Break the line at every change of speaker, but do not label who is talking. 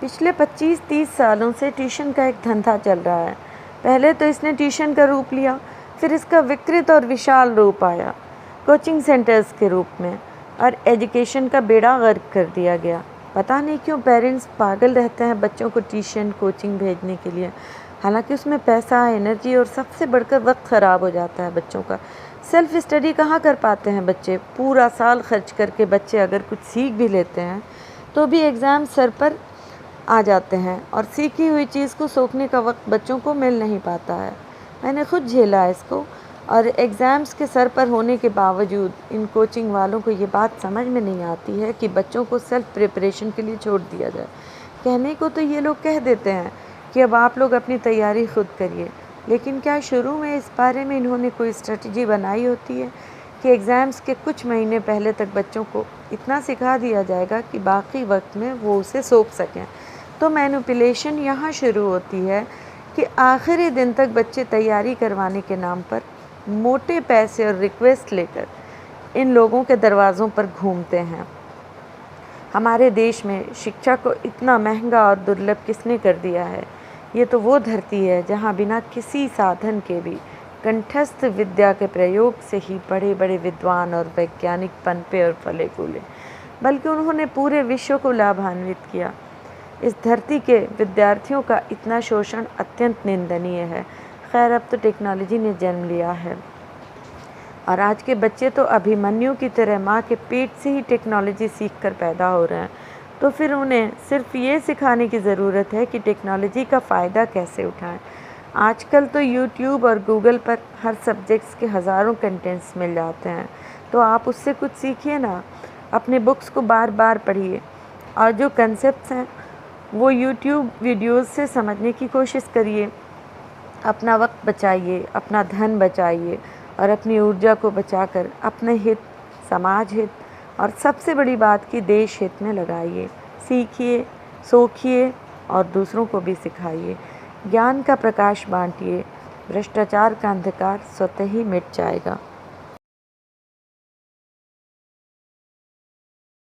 पिछले 25-30 सालों से ट्यूशन का एक धंधा चल रहा है। पहले तो इसने ट्यूशन का रूप लिया, फिर इसका विकृत और विशाल रूप आया कोचिंग सेंटर्स के रूप में, और एजुकेशन का बेड़ा गर्क कर दिया गया। पता नहीं क्यों पेरेंट्स पागल रहते हैं बच्चों को ट्यूशन कोचिंग भेजने के लिए। हालांकि उसमें पैसा, एनर्जी और सबसे बढ़कर वक्त ख़राब हो जाता है बच्चों का। सेल्फ स्टडी कहाँ कर पाते हैं बच्चे। पूरा साल खर्च करके बच्चे अगर कुछ सीख भी लेते हैं तो भी एग्ज़ाम सर पर आ जाते हैं और सीखी हुई चीज़ को सोखने का वक्त बच्चों को मिल नहीं पाता है। मैंने खुद झेला है इसको, और एग्ज़ाम्स के सर पर होने के बावजूद इन कोचिंग वालों को ये बात समझ में नहीं आती है कि बच्चों को सेल्फ प्रिपरेशन के लिए छोड़ दिया जाए। कहने को तो ये लोग कह देते हैं कि अब आप लोग अपनी तैयारी खुद करिए, लेकिन क्या शुरू में इस बारे में इन्होंने कोई स्ट्रेटजी बनाई होती है कि एग्ज़ाम्स के कुछ महीने पहले तक बच्चों को इतना सिखा दिया जाएगा कि बाकी वक्त में वो उसे सोख सकें। तो मैनिपुलेशन यहाँ शुरू होती है कि आखिरी दिन तक बच्चे तैयारी करवाने के नाम पर मोटे पैसे और रिक्वेस्ट लेकर इन लोगों के दरवाज़ों पर घूमते हैं। हमारे देश में शिक्षा को इतना महंगा और दुर्लभ किसने कर दिया है। ये तो वो धरती है जहाँ बिना किसी साधन के भी कंठस्थ विद्या के प्रयोग से ही बड़े बड़े विद्वान और वैज्ञानिक पनपे और फले फूले, बल्कि उन्होंने पूरे विश्व को लाभान्वित किया। इस धरती के विद्यार्थियों का इतना शोषण अत्यंत निंदनीय है। खैर, अब तो टेक्नोलॉजी ने जन्म लिया है और आज के बच्चे तो अभिमन्यु की तरह माँ के पेट से ही टेक्नोलॉजी सीखकर पैदा हो रहे हैं। तो फिर उन्हें सिर्फ ये सिखाने की ज़रूरत है कि टेक्नोलॉजी का फ़ायदा कैसे उठाएं। आजकल तो यूट्यूब और गूगल पर हर सब्जेक्ट्स के हज़ारों कंटेंट्स मिल जाते हैं, तो आप उससे कुछ सीखिए ना। अपने बुक्स को बार बार पढ़िए और जो कंसेप्ट्स हैं वो यूट्यूब वीडियोस से समझने की कोशिश करिए। अपना वक्त बचाइए, अपना धन बचाइए और अपनी ऊर्जा को बचाकर अपने हित, समाज हित और सबसे बड़ी बात की देश हित में लगाइए। सीखिए, सोखिए और दूसरों को भी सिखाइए। ज्ञान का प्रकाश बांटिए। भ्रष्टाचार का अंधकार स्वतः ही मिट जाएगा।